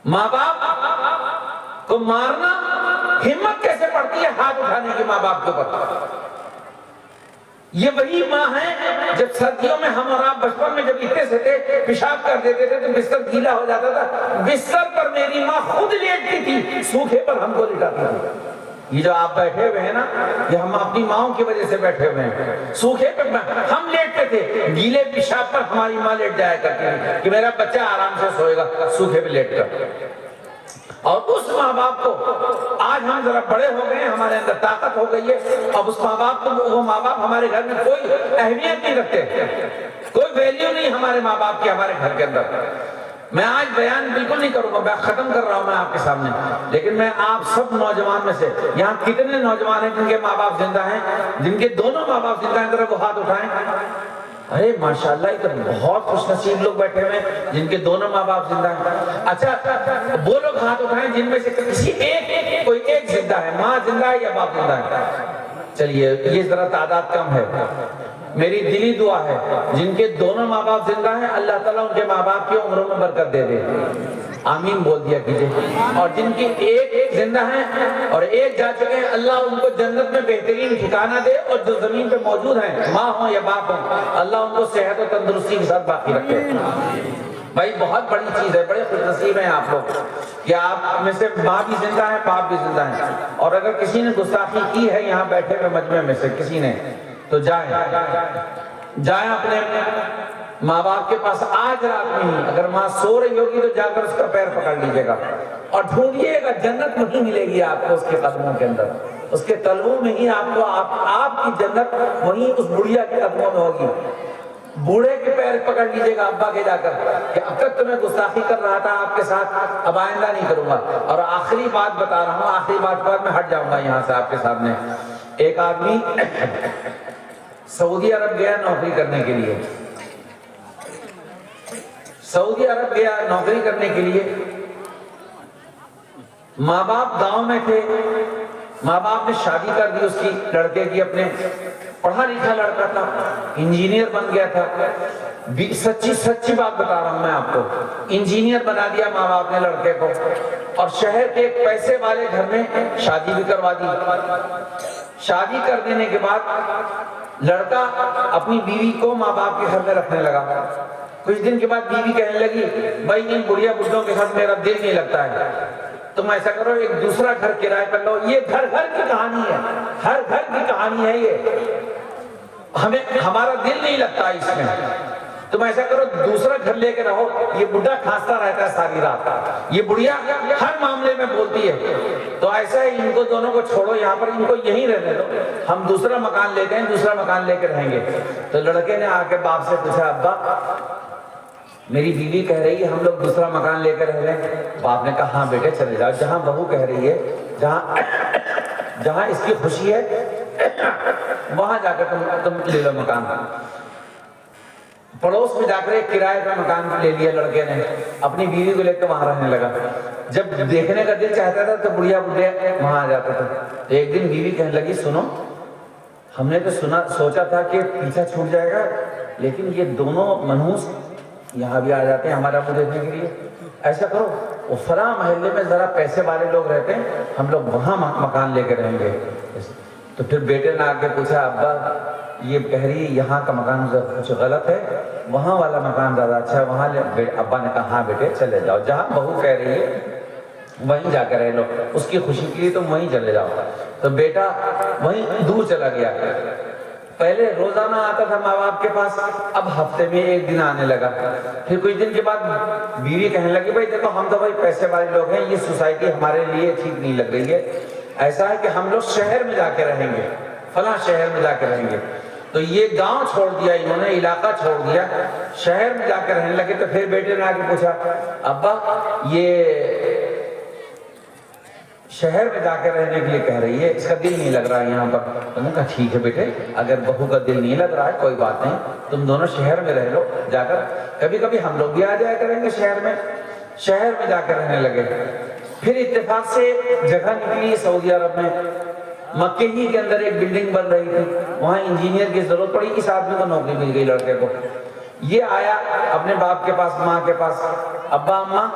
ماں باپ کو مارنا، ہمت کیسے پڑتی ہے ہاتھ اٹھانے کی ماں باپ کے اوپر؟ یہ وہی ماں ہے جب سردیوں میں ہم اور آپ بچپن میں جب اتنے سے تھے پیشاب کر دیتے تھے تو بستر گیلا ہو جاتا تھا، بستر پر میری ماں خود لیٹتی تھی، سوکھے پر ہم کو لٹاتی تھی۔ یہ جو آپ بیٹھے ہوئے ہیں نا، یہ ہم اپنی ماؤں کی وجہ سے بیٹھے ہوئے ہیں۔ سوکھے پر ہم لیٹتے تھے، گیلے پیشاب پر ہماری ماں لیٹ جایا کرتی تھی کہ میرا بچہ آرام سے سوئے گا سوکھے پہ لیٹ کر۔ اور اس ماں باپ کو آج ہم ذرا بڑے ہو گئے ہیں، ہمارے اندر طاقت ہو گئی ہے، اب اس ماں باپ کو، وہ ماں باپ ہمارے گھر میں کوئی اہمیت نہیں رکھتے، کوئی ویلیو نہیں ہمارے ماں باپ کی ہمارے گھر کے اندر۔ میں آج بیان بالکل نہیں کروں گا، میں ختم کر رہا ہوں میں آپ کے سامنے، لیکن میں آپ سب نوجوان میں سے، یہاں کتنے نوجوان ہیں جن کے ماں باپ زندہ ہیں، جن کے دونوں ماں باپ زندہ ہیں، ذرا وہ ہاتھ اٹھائیں۔ ارے ماشاءاللہ، یہ تو بہت خوش نصیب لوگ بیٹھے ہوئے ہیں جن کے دونوں ماں باپ زندہ ہیں۔ اچھا وہ لوگ ہاتھ اٹھائیں جن میں سے کسی کوئی ایک زندہ ہے، ماں زندہ ہے یا باپ زندہ ہے؟ چلیے یہ ذرا تعداد کم ہے۔ میری دلی دعا ہے جن کے دونوں ماں باپ زندہ ہیں، اللہ تعالیٰ ان کے ماں باپ کی عمروں میں برکت دے دے، آمین بول دیا کیجئے۔ اور جن کی ایک زندہ ہیں اور ایک جا چکے ہیں، اللہ ان کو جنت میں بہترین ٹھکانہ دے، اور جو زمین پہ موجود ہیں ماں ہوں یا باپ ہوں، اللہ ان کو صحت و تندرستی کے ساتھ باقی رکھے۔ بھائی بہت بڑی چیز ہے، بڑے خوش نصیب ہیں آپ لوگ کہ آپ میں سے ماں بھی زندہ ہے، باپ بھی زندہ ہے۔ اور اگر کسی نے گستاخی کی ہے یہاں بیٹھے ہوئے مجمع میں سے کسی نے، تو جائیں اپنے ماں باپ کے پاس آج رات میں ہی، اگر ماں سو رہی ہوگی تو جا کر اس کا پیر پکڑ لیجئے گا اور ڈھونڈیے گا، جنت نہیں ملے گی آپ کو اس کے قدموں کے اندر، اس کے تلووں میں ہی آپ کو آپ کی جنت وہیں اس بڑھیا کے قدموں میں ہوگی۔ بوڑھے کے پیر پکڑ لیجئے گا ابا کے جا کر کہ اب تک تو میں گستاخی کر رہا تھا آپ کے ساتھ، اب آئندہ نہیں کروں گا۔ اور آخری بات بتا رہا ہوں، آخری بات پر میں ہٹ جاؤں گا یہاں سے آپ کے سامنے۔ ایک آدمی سعودی عرب گیا نوکری کرنے کے لیے، سعودی عرب گیا نوکری کرنے کے لیے، ماں باپ گاؤں میں تھے، ماں باپ نے شادی کر دی اس کی، لڑکے کی، اپنے پڑھا لکھا لڑکا تھا، انجینئر بن گیا تھا، سچی بات بتا رہا ہوں میں آپ کو، انجینئر بنا دیا ماں باپ نے لڑکے کو، اور شہر کے ایک پیسے والے گھر میں شادی بھی کروا دی۔ شادی کر دینے کے بعد لڑکا اپنی بیوی کو ماں باپ کے گھر میں رکھنے لگا۔ کچھ دن کے بعد بیوی کہنے لگی، بھائی ان بڑھیا بڈھوں کے ساتھ میرا دل نہیں لگتا ہے، تم ایسا کرو ایک دوسرا گھر کرائے پر لو۔ یہ گھر گھر کی کہانی ہے، ہر گھر کی کہانی ہے یہ، ہمارا دل نہیں لگتا اس میں، تم ایسا کرو دوسرا گھر لے کے رہو۔ یہ بڈھا کھانستا رہتا ہے ساری رات، یہ بڑھیا ہر معاملے میں بولتی ہے، تو ایسا ہے ان کو دونوں کو چھوڑو یہاں پر، ان کو یہیں رہنے دو، ہم دوسرا مکان لے گئے، دوسرا مکان لے کے رہیں گے۔ تو لڑکے نے آ کے باپ سے پوچھا، ابا میری بیوی کہہ رہی ہے ہم لوگ دوسرا مکان لے کر رہ رہے ہیں۔ باپ نے کہا ہاں بیٹے چلے جاؤ، جہاں بہو کہہ رہی ہے، جہاں اس کی خوشی ہے وہاں جا کر تم لے لو مکان۔ پڑوس میں جا کر ایک کرائے کا مکان لے لیا لڑکے نے، اپنی بیوی کو لے کر وہاں رہنے لگا۔ جب دیکھنے کا دل چاہتا تھا تو بڑھیا بڈھے وہاں آ جاتا تھا۔ تو ایک دن بیوی کہنے لگی، سنو ہم نے تو سوچا تھا کہ پیچھا چھوٹ جائے گا، لیکن یہ دونوں منحوس یہاں بھی آ جاتے ہیں ہمارا منہ دیکھنے کے لیے، ایسا کرو وہ فلاں محلے میں ذرا پیسے والے لوگ رہتے ہیں، ہم لوگ وہاں مکان لے کے رہیں گے۔ تو پھر بیٹے نے آ کے پوچھا، ابا یہ کہہ رہی یہاں کا مکان کچھ غلط ہے، وہاں والا مکان زیادہ اچھا ہے، وہاں لے۔ ابا نے کہا ہاں بیٹے چلے جاؤ، جہاں بہو کہہ رہی ہے وہیں جا کر رہ لو، اس کی خوشی کے لیے تم وہیں چلے جاؤ۔ تو بیٹا وہیں دور چلا گیا، پہلے روزانہ آتا تھا ماں باپ کے پاس، اب ہفتے میں ایک دن آنے لگا۔ پھر کچھ دن کے بعد بیوی کہنے لگی، بھائی دیکھو ہم تو بھائی پیسے والے لوگ ہیں، یہ سوسائٹی ہمارے لیے ٹھیک نہیں لگ رہی ہے، ایسا ہے کہ ہم لوگ شہر میں جا کے رہیں گے، فلاں شہر میں جا کے رہیں گے۔ تو یہ گاؤں چھوڑ دیا انہوں نے، علاقہ چھوڑ دیا، شہر میں جا کے رہنے لگے۔ تو پھر بیٹے نے آ کے پوچھا، ابا یہ شہر میں جا کے رہنے کے لیے کہہ رہی ہے، اس کا دل نہیں لگ رہا ہے یہاں پر۔ انہوں نے کہا ٹھیک ہے بیٹے، اگر بہو کا دل نہیں لگ رہا ہے کوئی بات نہیں، تم دونوں شہر میں رہ لو جا کر، کبھی کبھی ہم لوگ بھی آ جایا کریں گے شہر میں۔ شہر میں جا کر رہنے لگے۔ پھر اتفاق سے جگہ نکلی سعودی عرب میں، مکے ہی کے اندر ایک بلڈنگ بن رہی تھی، وہاں انجینئر کی ضرورت پڑی، اس آدمی کو نوکری مل گئی لڑکے کو۔ یہ آیا اپنے باپ کے پاس، ماں کے پاس، ابا اماں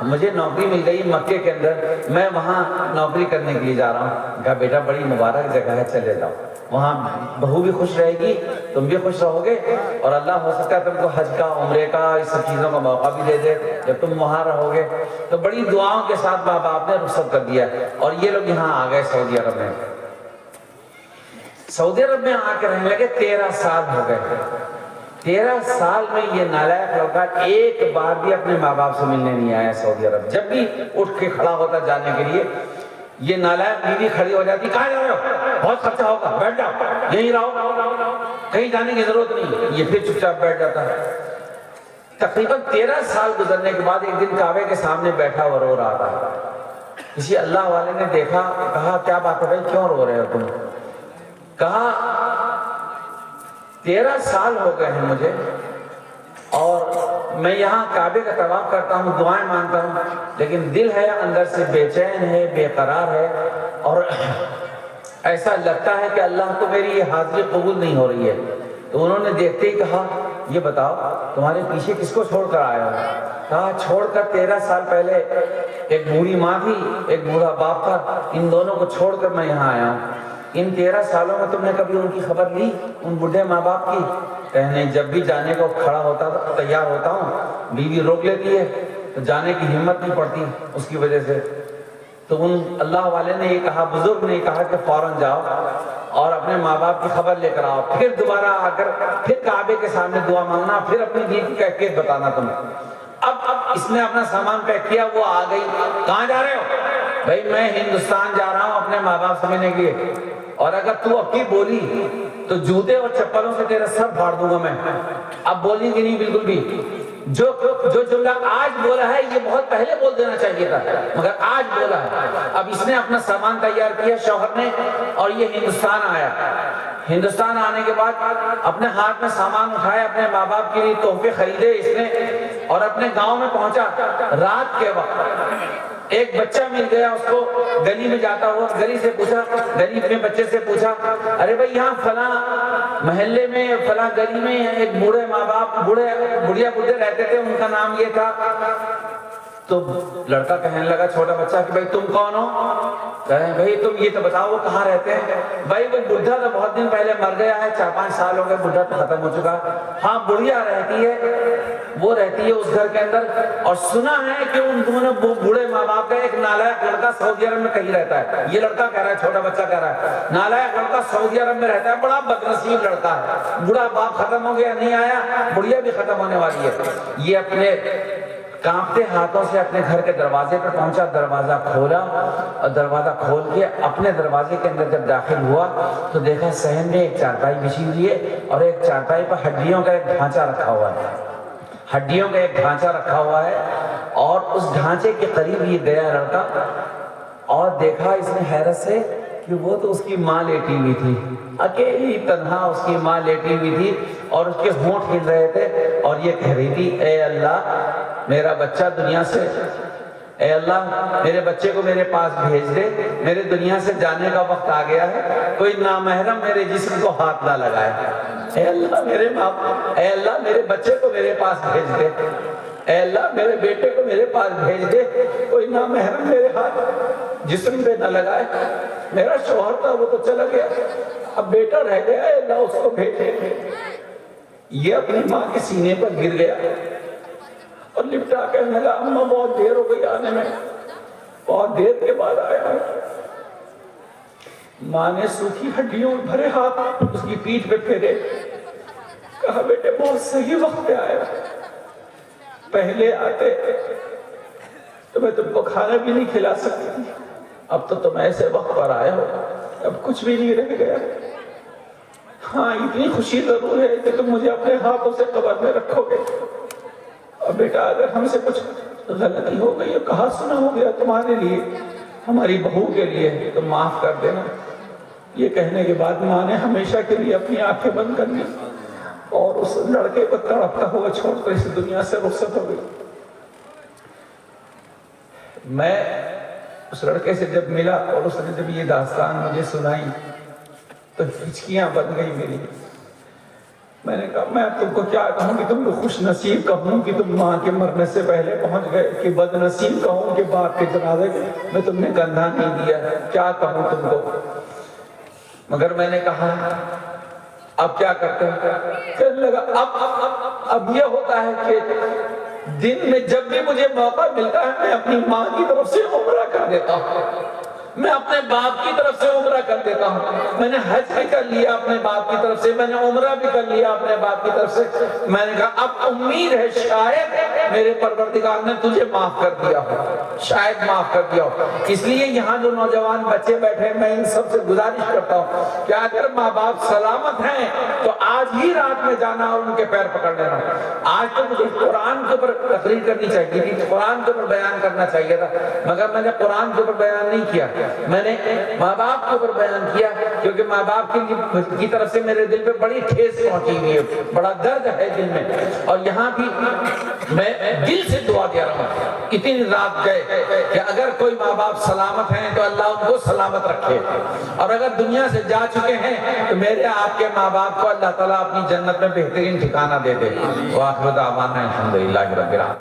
مجھے نوکری مل گئی مکے کے اندر، میں وہاں نوکری کرنے کے لیے جا رہا ہوں۔ کہا بیٹا بڑی مبارک جگہ ہے، چلے جاؤ، وہاں بہو بھی خوش رہے گی، تم بھی خوش رہو گے، اور اللہ ہو سکتا ہے تم کو حج کا، عمرے کا، اس سب چیزوں کا موقع بھی دے دے جب تم وہاں رہو گے۔ تو بڑی دعاؤں کے ساتھ ماں باپ نے رخصت کر دیا، اور یہ لوگ یہاں آ گئے سعودی عرب میں۔ سعودی عرب میں آ کے رہنے لگے، 13 سال ہو گئے۔ 13 سال میں یہ نالائق لڑکا ایک بار بھی اپنے ماں باپ سے ملنے نہیں آیا سعودی عرب۔ جب بھی اٹھ کے کھڑا ہوتا جانے کے لیے، یہ نالائق بیوی کھڑی ہو جاتی، کہاں جا رہے ہو؟ بہت خرچہ ہوگا، بیٹھ جاؤ، یہیں رہو، کہیں جانے کی ضرورت نہیں۔ یہ پھر چپ چاپ بیٹھ جاتا ہے۔ تقریباً 13 سال گزرنے کے بعد ایک دن کعبے کے سامنے بیٹھا اور رو رہا تھا۔ کسی اللہ والے نے دیکھا، کہا کیا بات ہے بھائی، کیوں رو رہے ہو تم؟ کہا 13 سال ہو گئے ہیں مجھے، اور میں یہاں کعبے کا طواف کرتا ہوں، دعائیں مانگتا ہوں، لیکن دل ہے اندر سے بے چین ہے، بے قرار ہے، اور ایسا لگتا ہے کہ اللہ کو میری یہ حاضری قبول نہیں ہو رہی ہے۔ تو انہوں نے دیکھتے ہی کہا یہ بتاؤ تمہارے پیچھے کس کو چھوڑ کر آیا ہو؟ کہا چھوڑ کر 13 سال پہلے ایک بوڑھی ماں تھی، ایک بوڑھا باپ تھا، ان دونوں کو چھوڑ کر میں یہاں آیا ہوں۔ ان 13 سالوں میں تم نے کبھی ان کی خبر لی، ان بوڑھے ماں باپ کی؟ کہنے جب بھی جانے کو کھڑا ہوتا تیار ہوتا ہوں، بیوی روک لیتی ہے تو جانے کی ہمت نہیں پڑتی اس کی وجہ سے۔ تو ان اللہ والے نے یہ کہا، بزرگ نے کہا کہ فوراً جاؤ اور اپنے ماں باپ کی خبر لے کر آؤ، پھر دوبارہ آ کر پھر کعبے کے سامنے دعا مانگنا، پھر اپنی بیوی کی کیفیت بتانا تم۔ اب اس نے اپنا سامان پیک کیا، وہ آ گئی۔ کہاں جا رہے ہو؟ بھائی میں ہندوستان جا رہا ہوں اپنے ماں باپ سے ملنے کے لیے، اور اگر تو اب کی بولی تو جوتے اور چپلوں سے تیرا سر پھاڑ دوں گا میں۔ اب بولیں گی نہیں بالکل بھی۔ جو جملہ آج بولا ہے یہ بہت پہلے بول دینا چاہیے تھا، مگر آج بولا ہے۔ اب اس نے اپنا سامان تیار کیا شوہر نے، اور یہ ہندوستان آیا۔ ہندوستان آنے کے بعد اپنے ہاتھ میں سامان اٹھایا، اپنے ماں باپ کے لیے تحفے خریدے اس نے، اور اپنے گاؤں میں پہنچا۔ رات کے وقت ایک بچہ مل گیا اس کو، گلی میں جاتا ہوا، گلی سے پوچھا، گلی میں بچے سے پوچھا، ارے بھائی یہاں فلاں محلے میں فلاں گلی میں ایک بوڑھے ماں باپ، بڑھیا بوڑھے رہتے تھے، ان کا نام یہ تھا۔ تو لڑکا کہنے لگا، چھوٹا بچہ، کہ بھائی تم کون ہو؟ کہیں بھائی تم یہ تو بتاؤ وہ کہاں رہتے ہیں؟ بھائی وہ بڈھا تو بہت دن پہلے مر گیا ہے، 4-5 سال ہو گئے، بڈھا تو ختم ہو چکا۔ ہاں بڑھیا رہتی ہے، وہ رہتی ہے اس گھر کے اندر، اور سنا ہے کہ ان دونوں بوڑھے ماں باپ کا ایک نالائق لڑکا سعودی عرب میں کہیں رہتا ہے۔ یہ لڑکا کہہ رہا ہے، چھوٹا بچہ کہہ رہا ہے، نالائق لڑکا سعودی عرب میں رہتا ہے، بڑا بدنصیب لڑکا ہے، بوڑھا باپ ختم ہو گیا، نہیں آیا، بڑھیا بھی ختم ہونے والی ہے۔ یہ اپنے کانپتے ہاتھوں سے اپنے گھر کے دروازے پر پہنچا، دروازہ کھولا، اور دروازہ کھول کے اپنے دروازے کے اندر جب داخل ہوا تو دیکھا صحن میں ایک چارپائی بچھی ہوئی ہے، اور ایک چارپائی پر ہڈیوں کا ایک ڈھانچہ رکھا ہوا ہے، ہڈیوں کا ایک ڈھانچہ رکھا ہوا ہے، اور اس ڈھانچے کے قریب یہ گیا لڑکا، اور دیکھا اس نے حیرت سے کہ وہ تو اس کی ماں لیٹی ہوئی تھی، اکیلی تنہا اس کی ماں لیٹی ہوئی تھی، اور اس کے ہونٹ ہل رہے تھے، اور یہ کہہ رہی تھی، اے اللہ میرا بچہ دنیا سے، اے اللہ میرے بچے کو میرے پاس بھیج دے، میرے دنیا سے جانے کا وقت آ گیا ہے، کوئی نامحرم میرے جسم کو ہاتھ نہ لگائے، اے اللہ میرے باپ، اے اللہ میرے بچے کو میرے پاس بھیج دے، اے اللہ میرے بیٹے کو میرے پاس بھیج دے، کوئی نامحرم میرے ہاتھ جسم پہ نہ لگائے، میرا شوہر تھا وہ تو چلا گیا، اب بیٹا رہ گیا، اے اللہ اس کو بھیج دے۔ یہ اپنی ماں کے سینے پر گر گیا اور لپٹا کہنے لگا، اماں بہت دیر ہو گئی آنے میں، بہت دیر کے بعد آیا ہے۔ ماں نے سوکھی ہڈیوں بھرے ہاتھ اس کی پیٹھ پہ پھیرے، کہا بیٹے بہت صحیح وقت پہ آیا، پہلے آتے تو میں تم کو کھانا بھی نہیں کھلا سکتی تھی، اب تو تم ایسے وقت پر آئے ہو، اب کچھ بھی نہیں رہ گیا۔ ہاں اتنی خوشی ضرور ہے کہ تم مجھے اپنے ہاتھوں سے قبر میں رکھو گے، اور بیٹا اگر ہم سے کچھ غلطی ہو گئی، کہا سنا ہو گیا تمہارے لیے، ہماری بہو کے لیے، تو معاف کر دینا۔ یہ کہنے کے بعد ماں نے ہمیشہ کے لیے اپنی آنکھیں بند کر لی، اور اس لڑکے کو تڑپتا ہوا چھوڑ کر اس دنیا سے رخصت ہو گئی۔ میں اس لڑکے سے جب ملا اور اس نے جب یہ داستان مجھے سنائی تو ہچکیاں بن گئی میری۔ میں نے کہا میں تم کو کیا کہوں کہ تم کو خوش نصیب کہوں کہ تم ماں کے مرنے سے پہلے پہنچ گئے، کہ بد نصیب کہوں کہ باپ کے جنازے میں تم نے کندھا نہیں دیا، کیا کہوں تم کو؟ مگر میں نے کہا اب کیا کرتے ہیں؟ کہنے لگا اب یہ ہوتا ہے کہ دن میں جب بھی مجھے موقع ملتا ہے میں اپنی ماں کی طرف سے عمرہ کر دیتا ہوں، میں اپنے باپ کی طرف سے عمرہ کر دیتا ہوں۔ میں نے حج بھی کر لیا اپنے باپ کی طرف سے، میں نے عمرہ بھی کر لیا اپنے باپ کی طرف سے۔ میں نے کہا اب امید ہے شاید میرے پروردگار نے تجھے معاف کر دیا ہو، شاید معاف کر دیا ہو۔ اس لیے یہاں جو نوجوان بچے بیٹھے میں ان سب سے گزارش کرتا ہوں کہ اگر ماں باپ سلامت ہیں تو آج ہی رات میں جانا اور ان کے پیر پکڑ لینا۔ آج تو مجھے قرآن کے اوپر تقریر کرنی چاہیے تھی، قرآن کے اوپر بیان کرنا چاہیے تھا، مگر میں نے قرآن کے اوپر بیان نہیں کیا، میں نے ماں باپ کے اوپر بیان کیا، کیونکہ ماں باپ کی طرف سے میرے دل پہ بڑی ٹھیس پہنچی ہوئی ہے، بڑا درد ہے دل میں، اور یہاں بھی میں دل سے دعا دے رہا ہوں اتنی رات گئے کہ اگر کوئی ماں باپ سلامت ہیں تو اللہ ان کو سلامت رکھے، اور اگر دنیا سے جا چکے ہیں تو میرے آپ کے ماں باپ کو اللہ تعالیٰ اپنی جنت میں بہترین ٹھکانہ دے دے۔ وآخر دعوانا الحمدللہ رب العالمین۔